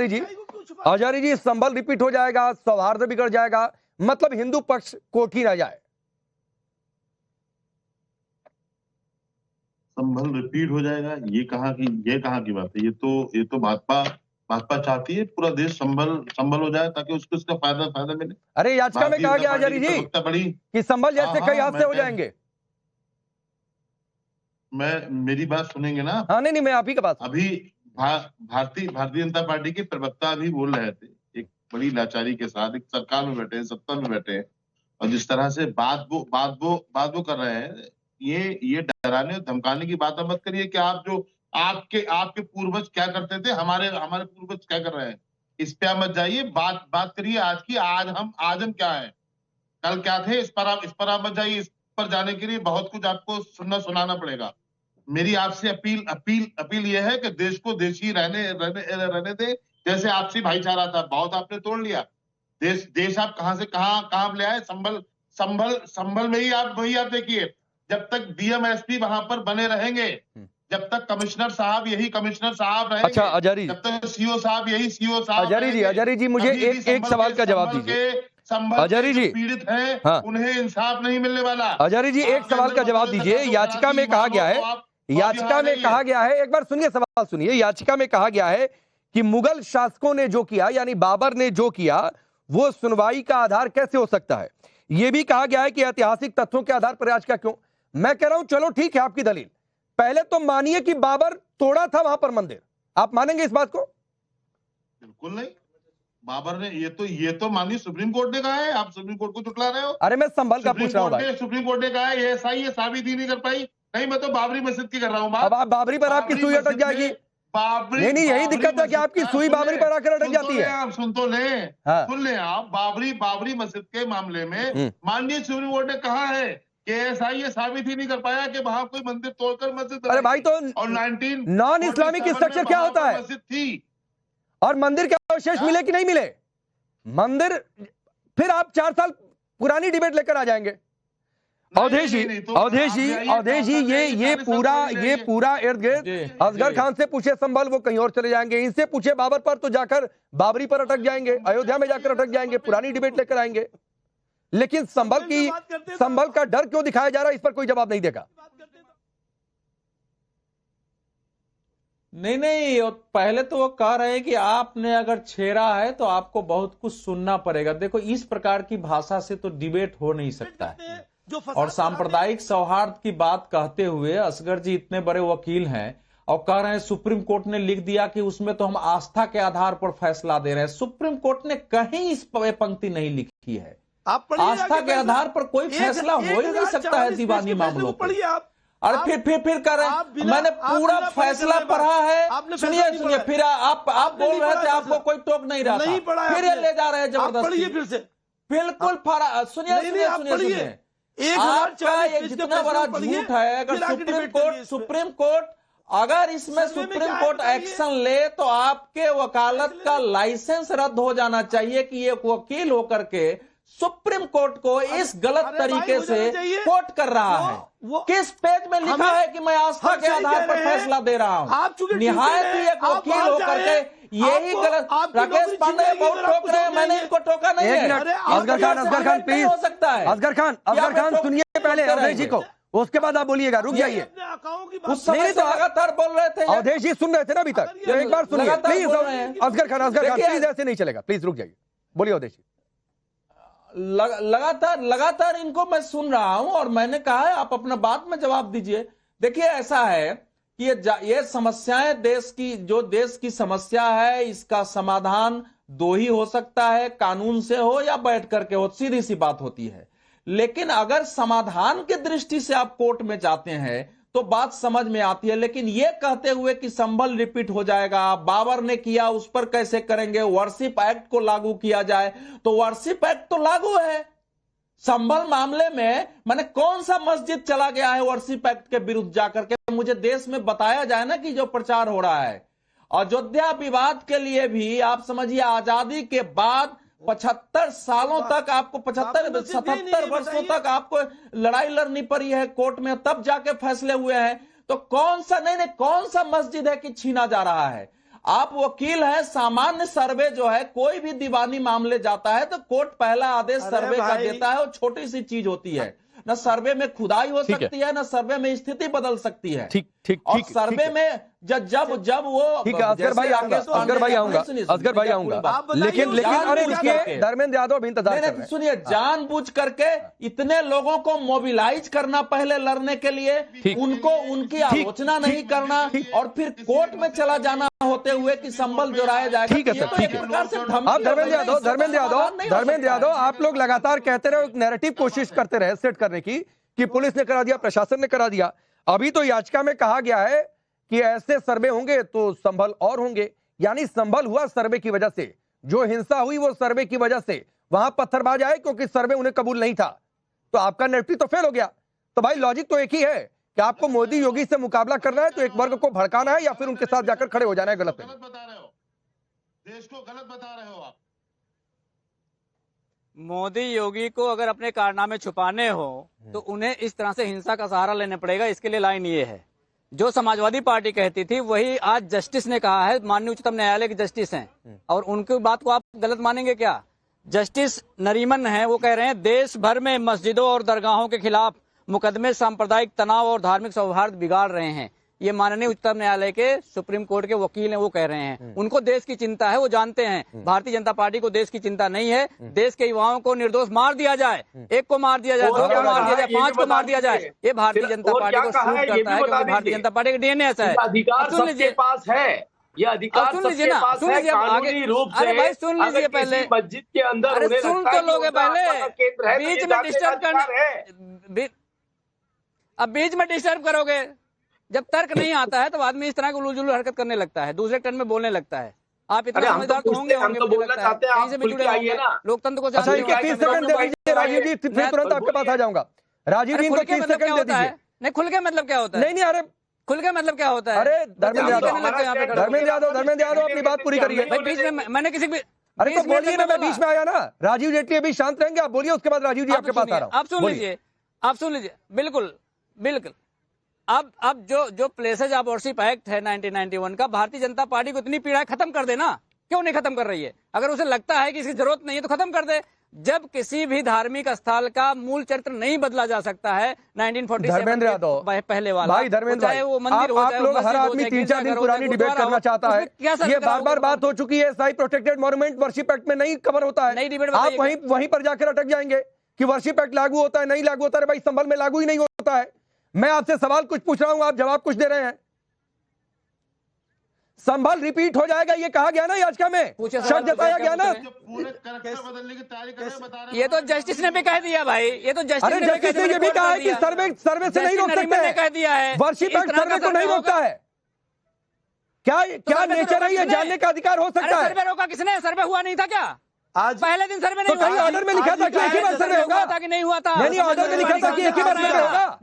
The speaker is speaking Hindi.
जी, हजारी जी, संभल रिपीट हो जाएगा, सौहार्द बिगड़ जाएगा, मतलब हिंदू पक्ष कोर्ट ही ना जाए। संभल रिपीट हो जाएगा, ये कहाँ की बात है? ये तो भाजपा चाहती है पूरा देश संभल हो जाए ताकि उसको इसका फायदा मिले। अरे याचिका में कहा गया हजारी जी कि संभल जैसे कई हादसे हो जाएंगे। मेरी बात सुनेंगे ना? हाँ, नहीं, मैं आप ही का बात। अभी भारतीय जनता पार्टी के प्रवक्ता अभी बोल रहे थे एक बड़ी लाचारी के साथ, एक सरकार में बैठे हैं, सत्ता में बैठे हैं, और जिस तरह से बात वो कर रहे हैं, ये डराने और धमकाने की बात मत करिए कि आपके पूर्वज क्या करते थे, हमारे पूर्वज क्या कर रहे हैं, इस पे आप मत जाइए। बात करिए आज की। आज हम क्या है, कल क्या थे, इस पर आप मत जाइए। इस पर जाने के लिए बहुत कुछ आपको सुनाना पड़ेगा। मेरी आपसे अपील यह है कि देश को देशी रहने दे। जैसे आपसी भाईचारा था, बहुत आपने तोड़ लिया। देश आप कहां से कहां ले आए? संभल में ही आप देखिए, जब तक डीएम एसपी वहां पर बने रहेंगे, जब तक कमिश्नर साहब यही कमिश्नर साहब रहेंगे, अच्छा हजारी, जब तक सीओ साहब यही सीओ साहब हजारी जी, मुझे एक सवाल का जवाब दीजिए। हजारी जी, पीड़ित हैं, उन्हें इंसाफ नहीं मिलने वाला। हजारी जी, एक सवाल का जवाब दीजिए। याचिका में कहा गया है, एक बार सुनिए, सवाल सुनिए। याचिका में कहा गया है कि मुगल शासकों ने जो किया, यानी बाबर ने जो किया, वो सुनवाई का आधार कैसे हो सकता है। यह भी कहा गया है कि ऐतिहासिक तथ्यों के आधार पर याचिका क्यों। मैं कह रहा हूं चलो ठीक है आपकी दलील, पहले तो मानिए कि बाबर तोड़ा था वहां पर मंदिर, आप मानेंगे इस बात को? बिल्कुल नहीं। बाबर ने ये तो माननीय सुप्रीम कोर्ट ने कहा है, आप सुप्रीम कोर्ट को चुटला रहे हो। अरे मैं संभल का पूछ रहा हूं भाई। सुप्रीम कोर्ट ने कहा है ये सही है, साबित ही नहीं कर पाई। नहीं, मैं तो बाबरी मस्जिद की कर रहा हूं बात। अब आप बाबरी पर आपकी सुई अटक जाएगी। नहीं, यही दिक्कत है कि आपकी सुई बाबरी पर आकर अटक जाती है। आप सुन ले आप बाबरी मस्जिद के मामले में माननीय सुप्रीम कोर्ट ने कहा है कि ऐसा ये साबित ही नहीं कर पाया कि वहां कोई मंदिर तोड़कर मस्जिद। अरे भाई, तो और 19 नॉन इस्लामिक स्ट्रक्चर क्या होता है? मस्जिद थी, और मंदिर के अवशेष मिले कि नहीं मिले? मंदिर, फिर आप 4 साल पुरानी डिबेट लेकर आ जाएंगे। अवधेश जी, ये पूरा इर्द गिर्द असगर खान से पूछे संभल, वो कहीं और चले जाएंगे। इनसे पूछे बाबर पर, तो जाकर बाबरी पर अटक जाएंगे, अयोध्या में जाकर अटक जाएंगे, पुरानी डिबेट लेकर आएंगे। लेकिन संभल का डर क्यों दिखाया जा रहा है, इस पर कोई जवाब नहीं देगा। नहीं, पहले तो वो कह रहे हैं कि आपने अगर छेड़ा है तो आपको बहुत कुछ सुनना पड़ेगा। देखो, इस प्रकार की भाषा से तो डिबेट हो नहीं सकता है। और सांप्रदायिक सौहार्द की बात कहते हुए असगर जी इतने बड़े वकील हैं और कह रहे हैं सुप्रीम कोर्ट ने लिख दिया कि उसमें तो हम आस्था के आधार पर फैसला दे रहे हैं। सुप्रीम कोर्ट ने कहीं इस पंक्ति नहीं लिखी है। आस्था के आधार पर कोई फैसला हो ही नहीं सकता है दीवानी मामलों पर। और फिर कर रहे हैं मैंने पूरा फैसला पढ़ा है। सुनिए, फिर आप बोल रहे थे आपको कोई टोक नहीं रहा था, फिर ये ले जा रहे हैं जबरदस्ती। बिल्कुल सुनिए, आपका ये जितना बड़ा झूठ है, अगर सुप्रीम कोर्ट अगर इसमें सुप्रीम कोर्ट एक्शन ले तो आपके वकालत का लाइसेंस रद्द हो जाना चाहिए कि ये वकील होकर के सुप्रीम कोर्ट को इस गलत तरीके से कोर्ट कर रहा है। किस पेज में लिखा है कि मैं आस्था के आधार पर फैसला दे रहा हूं? निहायत ही एक वकील होकर के यही गलत। राकेश पांडे बहुत टोक रहे हैं, मैंने इनको टोका नहीं है। असगर खान प्लीज, हो सकता है। असगर खान सुनिए पहले अवधेश जी को, उसके बाद आप बोलिएगा। रुक जाइए, उस समय तो लगातार बोल रहे थे। अवधेश जी सुन रहे थे ना अभी तक, एक बार सुनिए प्लीज। असगर खान प्लीज, ऐसे नहीं चलेगा, प्लीज रुक जाइए, बोलिए अवधेश जी। लगातार इनको मैं सुन रहा हूं और मैंने कहा है आप अपना बात में जवाब दीजिए। देखिए, ऐसा है कि ये समस्याएं देश की समस्या है, इसका समाधान दो ही हो सकता है, कानून से हो या बैठ करके हो, सीधी सी बात होती है। लेकिन अगर समाधान की दृष्टि से आप कोर्ट में जाते हैं तो बात समझ में आती है। लेकिन यह कहते हुए कि संभल रिपीट हो जाएगा, बाबर ने किया उस पर कैसे करेंगे, वर्शिप एक्ट को लागू किया जाए, तो वर्शिप एक्ट तो लागू है। संभल मामले में मैंने कौन सा मस्जिद चला गया है वर्शिप एक्ट के विरुद्ध जाकर के? मुझे देश में बताया जाए ना कि जो प्रचार हो रहा है। अयोध्या विवाद के लिए भी आप समझिए, आजादी के बाद 75 सालों तक आपको 77 वर्षों तक आपको लड़ाई लड़नी पड़ी है कोर्ट में, तब जाके फैसले हुए हैं। तो कौन सा मस्जिद है कि छीना जा रहा है? आप वकील हैं, सामान्य सर्वे जो है, कोई भी दीवानी मामले जाता है तो कोर्ट पहला आदेश सर्वे का देता है, और छोटी सी चीज होती है, न सर्वे में खुदाई हो सकती है, न सर्वे में स्थिति बदल सकती है। ठीक ठीक और ठीक सर्वे में जब वो ठीक है, असगर भाई आऊंगा, असगर भाई आऊंगा, असगर भाई आऊंगा, लेकिन अरे रुकिए, धर्मेंद्र यादव अभी इंतजार कर रहे हैं। सुनिए, जानबूझ करके इतने लोगों को मोबिलाइज करना पहले लड़ने के लिए, उनको उनकी आलोचना नहीं करना, और फिर कोर्ट में चला जाना होते हुए कि संबल जुड़ाया जाएगा। ठीक है सर, ठीक है। आप धर्मेंद्र यादव आप लोग लगातार कहते रहे, एक नैरेटिव कोशिश करते रहे सेट करने की कि पुलिस ने करा दिया, प्रशासन ने करा दिया। अभी तो याचिका में कहा गया है कि ऐसे सर्वे होंगे तो संभल और होंगे, यानी संभल हुआ सर्वे की वजह से, जो हिंसा हुई वो सर्वे की वजह से, वहां पत्थरबाज आए क्योंकि सर्वे उन्हें कबूल नहीं था, तो आपका नैरेटिव तो फेल हो गया। तो भाई लॉजिक तो एक ही है कि आपको मोदी योगी से मुकाबला करना है तो एक वर्ग को भड़काना है या फिर उनके साथ जाकर खड़े हो जाना है। गलत है, गलत बता रहे हो, देश को गलत बता रहे हो आप। मोदी योगी को अगर अपने कारनामे छुपाने हो तो उन्हें इस तरह से हिंसा का सहारा लेना पड़ेगा। इसके लिए लाइन ये है, जो समाजवादी पार्टी कहती थी वही आज जस्टिस ने कहा है, माननीय उच्चतम न्यायालय के जस्टिस हैं, और उनकी बात को आप गलत मानेंगे क्या? जस्टिस नरीमन है, वो कह रहे हैं देश भर में मस्जिदों और दरगाहों के खिलाफ मुकदमे सांप्रदायिक तनाव और धार्मिक सौहार्द बिगाड़ रहे हैं। ये माननीय उच्चतम न्यायालय के सुप्रीम कोर्ट के वकील हैं, वो कह रहे हैं। उनको देश की चिंता है, वो जानते हैं भारतीय जनता पार्टी को देश की चिंता नहीं है। देश के युवाओं को निर्दोष मार दिया जाए, एक को मार दिया जाए, दो को मार दिया जाए, 5 को मार दिया जाए, ये भारतीय जनता पार्टी को सूट करता है, क्योंकि भारतीय जनता पार्टी का डीएनए ऐसा है। अधिकार सबके पास है, ये अधिकार सुन लीजिए ना, सुन लीजिए आगे, रूप से। अरे भाई सुन लीजिए पहले, मस्जिद के अंदर, अरे सुन तो लोगे पहले, बीच में डिस्टर्ब करने, अब बीच में डिस्टर्ब करोगे। जब तर्क नहीं आता है तो आदमी इस तरह की उलझुल हरकत करने लगता है, दूसरे टर्न में बोलने लगता है। आप इतना समझदार तो होंगे, हम तो बोलना चाहते हैं, आप खुल के आइए ना। लोकतंत्र को अच्छा 30 सेकंड दे दीजिए राजीव जी, फिर तुरंत आपके पास आ जाऊंगा। राजीव जी को 30 सेकंड दे दीजिए। नहीं, खुल के मतलब क्या होता है? नहीं नहीं, अरे खुल के मतलब क्या होता है? अरे धर्मेंद्र यादव अपनी बात पूरी करिए। भाई बीच में मैंने किसी भी, अरे तो बोलिए ना, मैं बीच में आया ना। राजीव जेटली अभी शांत रहेंगे, आप बोलिए, उसके बाद राजीव जी आपके पास आ रहा हूं। आप सुन लीजिए, बिल्कुल बिल्कुल। अब जो प्लेसेज ऑफ वर्शिप एक्ट है 1991 का, भारतीय जनता पार्टी को इतनी पीड़ा खत्म कर देना, क्यों नहीं खत्म कर रही है? अगर उसे लगता है कि इसकी जरूरत नहीं है तो खत्म कर दे। जब किसी भी धार्मिक स्थल का मूल चरित्र नहीं बदला जा सकता है, 1947 धर्मेंद्र यादव पहले वाला, भाई धर्मेंद्र भाई, वो मंदिर हो आप जाए, लोग हर आदमी 3-4 दिन पुरानी डिबेट करना चाहता है। ये बार-बार बात हो चुकी है, Sai protected monument worship act में नहीं कवर होता है। आप वहीं पर जाकर अटक जाएंगे कि वर्शिप एक्ट लागू होता है, नहीं लागू होता है। भाई संभल में लागू ही नहीं होता है। मैं आपसे सवाल कुछ पूछ रहा हूं, आप जवाब कुछ दे रहे हैं। संभल रिपीट हो जाएगा ये कहा गया ना याचिका में, शक जताया गया ना। पूरे कैरेक्टर बदलने की तैयारी कर रहे हैं, बता रहे हैं। ये तो जस्टिस ने भी कह दिया भाई, ये तो जस्टिस ने ये भी कहा है कि सर्वे से नहीं रोक सकते, कह दिया है वर्शिप एक्ट सर्वे को नहीं रोकता है। क्या नेचर है ये जानने का अधिकार हो सकता है। सर्वे रोका किसने? सर्वे हुआ नहीं था क्या? आज पहले दिन सर्वे नहीं तो कहीं ऑर्डर में लिखा था कि एक ही बार सर्वे होगा? कि नहीं हुआ था? नहीं, ऑर्डर में लिखा था कि एक ही बार सर्वे होगा।